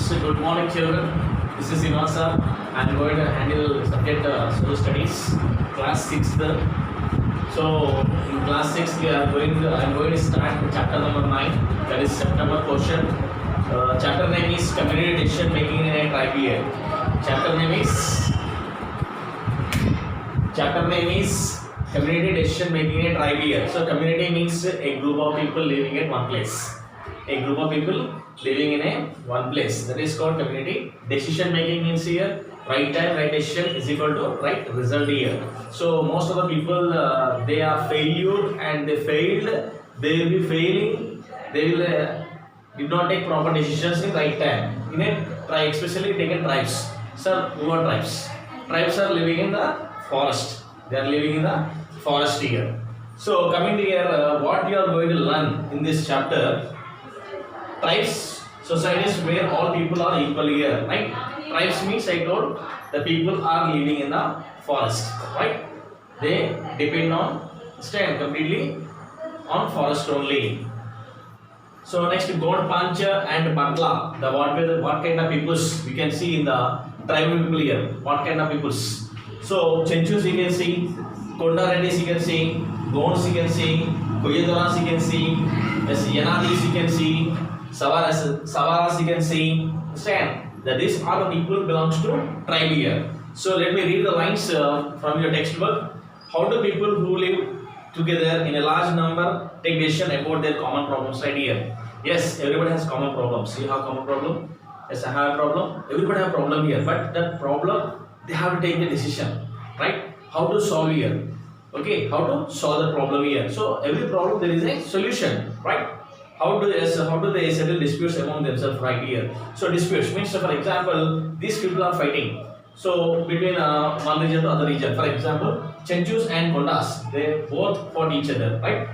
So good morning children, this is Ivan sir. I am going to handle subject social studies, class 6th. So in class 6 I am going to start chapter number 9, that is September portion. Chapter name is Community Decision Making in a Tribe Year. Chapter name is Community Decision Making in a Tribe Year. So community means a group of people living at one place. A group of people living in a one place, that is called community. Decision making means here right time, right decision is equal to right result here. So most of the people they are failure and they failed, they will be failing, they will did not take proper decisions in right time in a tribe, especially taken tribes. Sir, who are tribes? Tribes are living in the forest, they are living in the forest here. So coming to here, what you are going to learn in this chapter, tribes, societies where all people are equal here, right? Tribes means I told the people are living in the forest, right? They depend on, stand completely on forest only. So next, God Pancha and Batla, what kind of peoples we can see in the tribal people here? What kind of peoples? So Chenchus you can see, Konda Reddis you can see, Gons you can see, Koyadoras you can see, Yanadis you can see, Savaras you can see. Understand that these are the people belongs to tribe here. So let me read the lines from your textbook. How do people who live together in a large number take decision about their common problems right here? Yes, everybody has common problems. You have common problem? Yes, I have a problem. Everybody have a problem here, but that problem they have to take the decision, right? How to solve here? Okay, how to solve the problem here? So every problem there is a solution, right? How do they settle disputes among themselves right here? So disputes means, for example, these people are fighting. So between one region to other region. For example, Chenchus and Kondas, they both fought each other, right?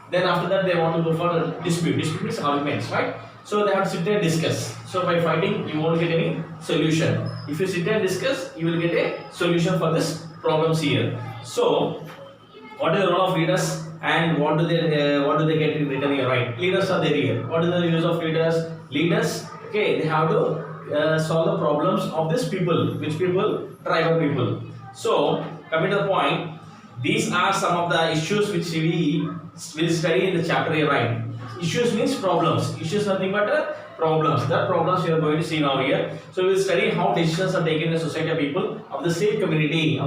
Then after that they want to go for a dispute. Dispute means arguments, right? So they have to sit there and discuss. So by fighting, you won't get any solution. If you sit there and discuss, you will get a solution for this problems here. So what is the role of leaders? And what do they get in return here, right? Leaders are there here. What is the use of leaders? Leaders, okay, they have to solve the problems of these people. Which people? Tribal people. So coming to the point, these are some of the issues which we will study in the chapter here, right? Issues means problems. Issues nothing but problems. That problems we are going to see now here. So we will study how decisions are taken in the society of people of the same community,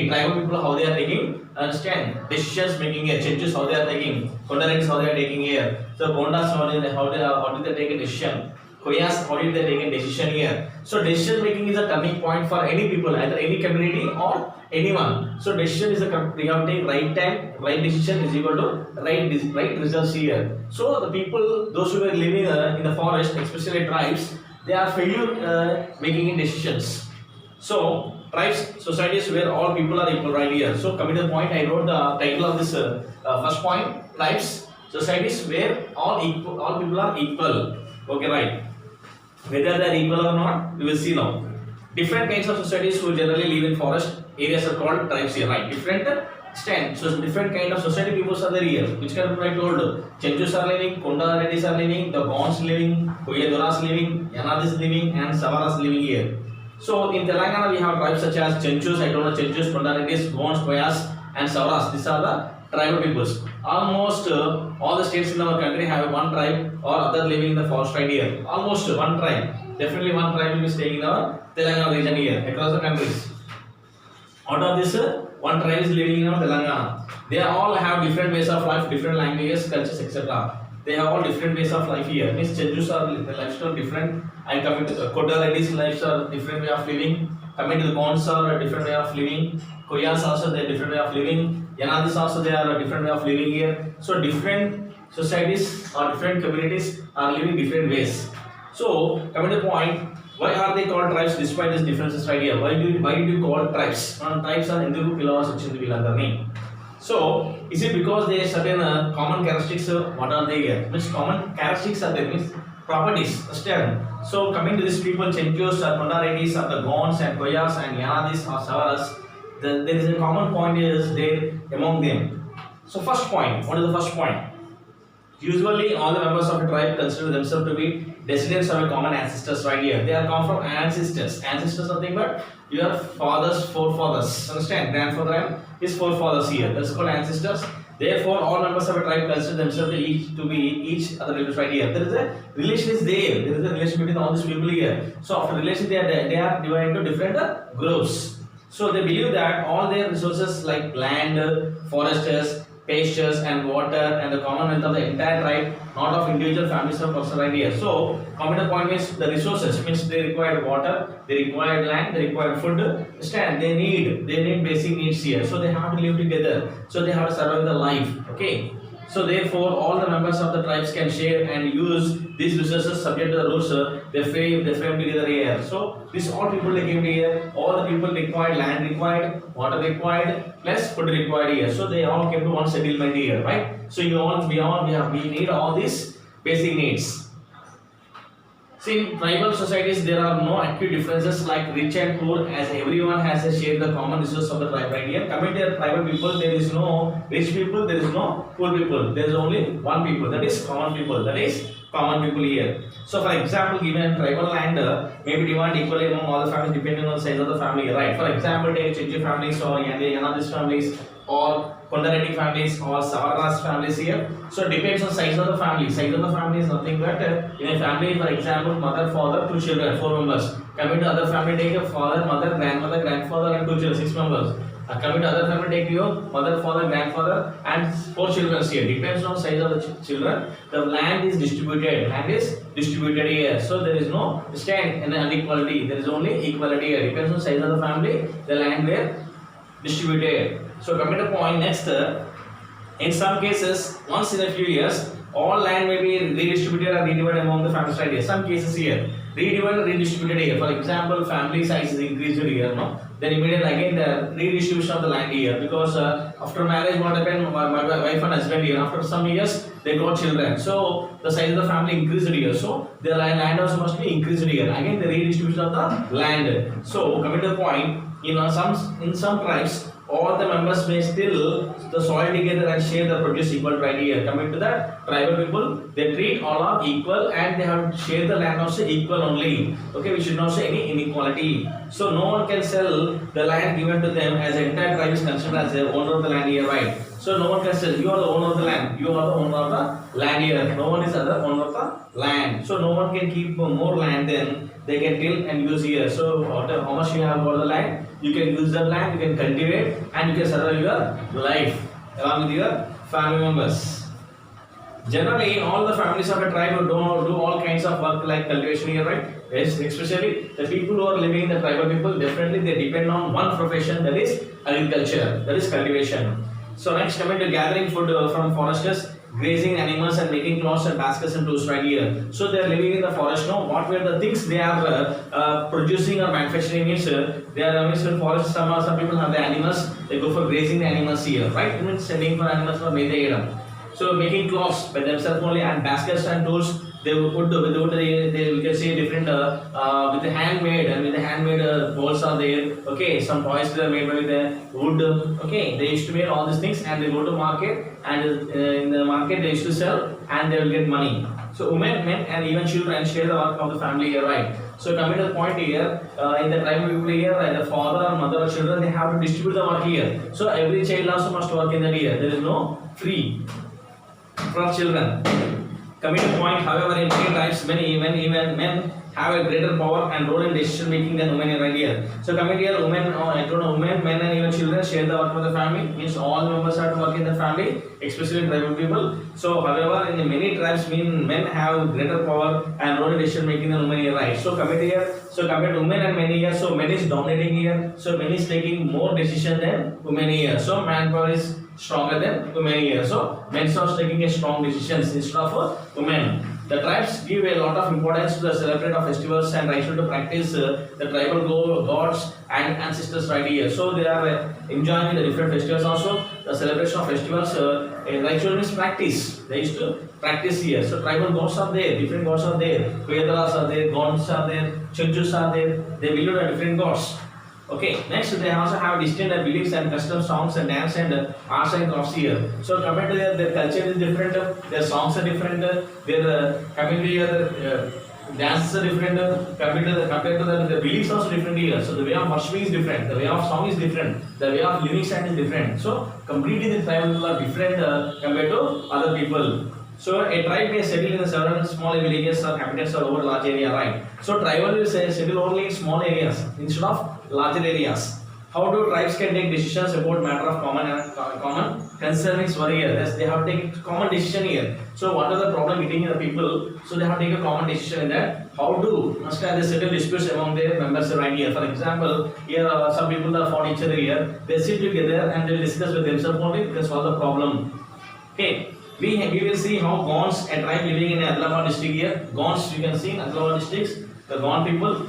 tribal people, how they are taking, understand, decisions making here, changes how they are taking, Kondarans how they are taking here. So Gondas how did they take a decision? Koyas how did they take a decision here? So decision making is a turning point for any people, either any community or anyone. So decision is we have to take right time, right decision is equal to right results here. So the people, those who are living in the forest, especially tribes, they are failure making in decisions. So tribes, societies where all people are equal right here. So coming to the point, I wrote the title of this first point: tribes, societies where all people are equal. Okay, right. Whether they are equal or not, we will see now. Different kinds of societies who generally live in forest areas are called tribes here, right? Different stand. So different kind of society peoples are there here. Which kind of I told? Chenchus are living, Konda Reddis are living, the Gons living, Koyadoras living, Yanadis living, and Savaras living here. So in Telangana we have tribes such as Chenchus, I told Chenchus, Konda Reddis, Gons, Koyas, and Savaras. These are the tribal peoples. Almost all the states in our country have one tribe or other living in the forest right here. Almost one tribe. Definitely one tribe will be staying in our Telangana region here across the countries. Out of this, one tribe is living in our Telangana. They all have different ways of life, different languages, cultures, etc. They have all different ways of life here. Means Chenchus are the lifestyle different, and coming to Konda Reddis lifestyle different way of living. Coming to the Gons are a different way of living. Koyas also they are different way of living. Yanadis also they are a different way of living here. So different societies or different communities are living different ways. So coming to the point, why are they called tribes despite these differences right here? Why did you call tribes? Tribes are enduku pillavas vachindi villandarni. So is it because they have certain common characteristics? What are they here? Which common characteristics are there? Means properties. Understand? So coming to these people, Chenchus, Konda Reddis, the Gons and Koyas and Yanadis or Savaras, there is a common point is there among them. So first point, what is the first point? Usually all the members of a tribe consider themselves to be descendants of a common ancestors right here. They are come from ancestors. Ancestors nothing but your father's forefathers. Understand? Grandfather and his forefathers here. That's called ancestors. Therefore, all members of a tribe consider themselves to be each other relatives right here. There is a relation is there. There is a relation between all these people here. So after relation, they are divided into different groups. So they believe that all their resources like land, forests, pastures and water and the common wealth of the entire tribe, not of individual families or personal right here. So coming to the point means the resources means they require water, they require land, they require food. Understand? They need basic needs here. So they have to live together. So they have to survive the life. Okay. So therefore, all the members of the tribes can share and use these resources subject to the rules they frame together here. So these all people they came here. All the people required land required, water required, plus food required here. So they all came to one settlement here, right? So we need all these basic needs. See, in tribal societies, there are no acute differences like rich and poor, as everyone has a share the common resources of the tribe. Right here, coming to tribal people, there is no rich people, there is no poor people. There is only one people, that is common people. That is common people here. So, for example, given tribal land may be divided equally among all the families depending on the size of the family. Right? For example, take Chikkadapally families or Yanadis families or Kondarati families or Savarnas families here. So it depends on size of the family. Size of the family is nothing but in a family, for example, mother, father, 2 children, 4 members. Coming to other family, take a father, mother, grandmother, grandfather, and 2 children, 6 members. Coming to other family, take your mother, father, grandfather, and 4 children here. Depends on size of the children. The land is distributed. Land is distributed here. So there is no stand and inequality. There is only equality here. Depends on size of the family. The land were distributed. So coming to point next, in some cases, once in a few years, all land may be redistributed or redivided among the families right here. Some cases here, redivided, redistributed here. For example, family size is increased here, no? Then immediately again the redistribution of the land here, because after marriage, what happened? My wife and husband here. After some years, they got children. So the size of the family increased here. So the land also must be increased here. Again, the redistribution of the land. So coming to the point, in some tribes, all the members may still the soil together and share the produce equal right here. Coming to that, tribal people, they treat all are equal and they have to share the land also equal only. Okay, we should not say any inequality. So no one can sell the land given to them, as the entire tribe is considered as the owner of the land here, right? So no one can sell. You are the owner of the land. You are the owner of the land here. No one is the owner of the land. So no one can keep more land than they can till and use here. So how much you have for the land, you can use the land, you can cultivate, and you can survive your life along with your family members. Generally, all the families of a tribe do all kinds of work like cultivation here, right? Yes, especially the people who are living in the tribal people, definitely they depend on one profession, that is agriculture, that is cultivation. So next, coming to gathering food from foresters, grazing animals and making cloths and baskets and tools right here. So they are living in the forest. Now, what were the things they are producing or manufacturing is they are in forest. Some people have the animals. They go for grazing the animals here, right? It means sending for animals for medayadam. So making cloths by themselves only, and baskets and tools they will put without we can see different with the handmade, and with the handmade bowls are there. Okay, some toys they are made by the wood. Okay, they used to make all these things and they go to market, and in the market they used to sell and they will get money. So women, men, and even children share the work of the family here, right? So coming to the point here, in the tribal people here, the father or mother or children, they have to distribute the work here. So every child also must work in that here. There is no free for children. Coming to point, however, in many tribes, even men have a greater power and role in decision making than women right here. So coming here, women, men, and even children share the work of the family. Means all members have to work in the family, especially tribal people. So, however, in many tribes, men have greater power and role in decision making than women here, right? So coming here, compared to women and men here, so men is dominating here. So men is taking more decision than women here. So manpower is stronger than women here. So men are taking a strong decisions instead of women. The tribes give a lot of importance to the celebration of festivals and ritual to practice the tribal gods and ancestors right here. So they are enjoying the different festivals also. The celebration of festivals, ritual means practice. They used to practice here. So tribal gods are there, different gods are there. Vedas are there, gods are there, Chanchus are there. They believe in different gods. Okay, next they also have distinct beliefs and customs, songs and dance and arts and crafts here. So compared to their culture is different, their songs are different, their coming to here, dances are different, compared to the beliefs also different here. So the way of worshipping is different, the way of song is different, the way of living style is different. So completely the tribal people are different compared to other people. So a tribe may settle in several small villages or habitats all over large area, right? So tribal will settle only in small areas instead of larger areas. How do tribes can take decisions about matter of common concerns were here? Yes, they have to take common decision here. So what are the problem hitting the people? So they have to take a common decision in that. How do must have they settle disputes among their members right here? For example, here some people are fought each other here. They sit together and they discuss with themselves only to solve the problem. Okay. We will see how Gonds, a tribe living in Adilabad district here. Gonds, you can see in Adilabad districts, the Gond people.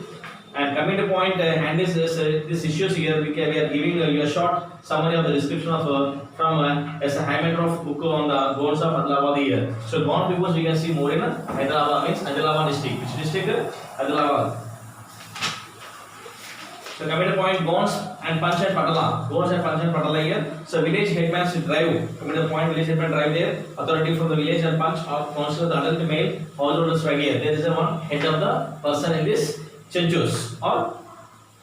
And coming to point, hand these issues here. We are giving you a short summary of the description of from as a Hymentroff book on the Gonds of Adilabad here. So Gond people we can see more in Hyderabad means Adilabad district. Which district? Adilabad. So coming to point, Gonds and Punch and Patala. Gonds and Punch and Patala here. So village headman should drive. Coming to point, village headman drive there. Authority from the village and Punch or council the adult male householders right here. There is a one head of the person in this Chenchus or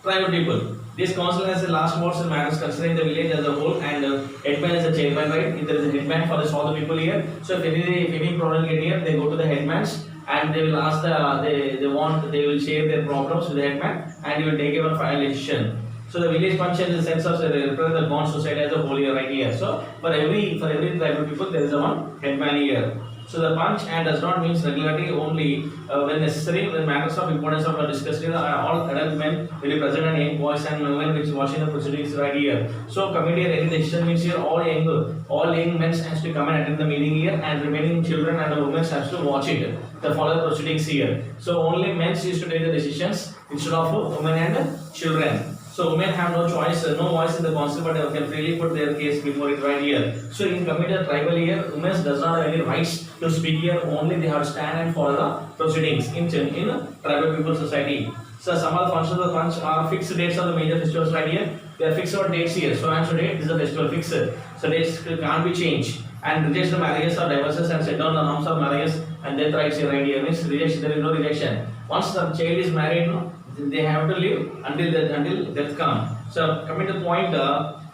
tribal people. This council has the last words in matters concerning the village as a whole, and headman is the chairman, right? If there is a headman for this all the people here. So if any problem get here, they go to the headmans and they will ask they will share their problems with the headman and he will take a final decision. So the village function in the sense of represent the Gond society as a whole here right here. So for every tribal people there is a one headman here. So the punch and does not mean regularity only when necessary. When matters of importance are discussed here, all adult men will be present and young boys and women which watching the proceedings right here. So committee any decision means here all young men has to come and attend the meeting here, and remaining children and the women has to watch it. The follow proceedings here. So only men used to take the decisions instead of women and children. So women have no choice, no voice in the council, but they can freely put their case before it right here. So in committed tribal here, women does not have any rights to speak here. Only they have to stand and follow the proceedings in tribal people society. So some of the functions of the punch are fixed dates of the major festivals right here. They are fixed on dates here. So and so date is a festival fixed. So dates can't be changed. And rejection marriages are divorces and set down the norms of marriages and death rights here right here. Means rejection, there is no rejection. Once the child is married, they have to live until death comes. So coming to the point,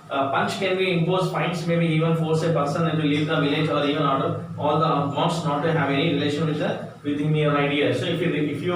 punch can be imposed, fines maybe even force a person to leave the village or even order all the wants not to have any relation with him here right here. So if you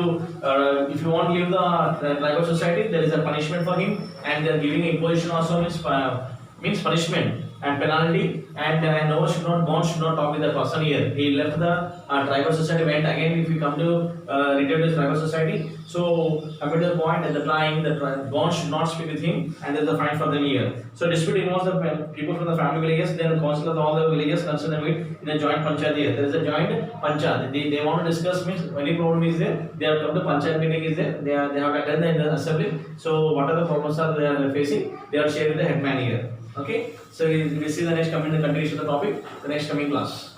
want to leave the tribal society, there is a punishment for him, and they are giving imposition also means punishment and penalty, and no should not talk with the person here. He left the tribal society, went again. If you come to return to tribal society, so coming to the point at the time that Bond should not speak with him, and there is a fine for them here. So dispute involves the people from the family villages, then the council of all the villages concerned and meet in a joint panchayat here. There is a joint panchayat. They want to discuss means any problem is there. They have come to panchayat meeting is there. They have attended the assembly. So what are the problems are they are facing? They are shared with the headman here. Okay, so we see the next coming continuation of the topic, the next coming class.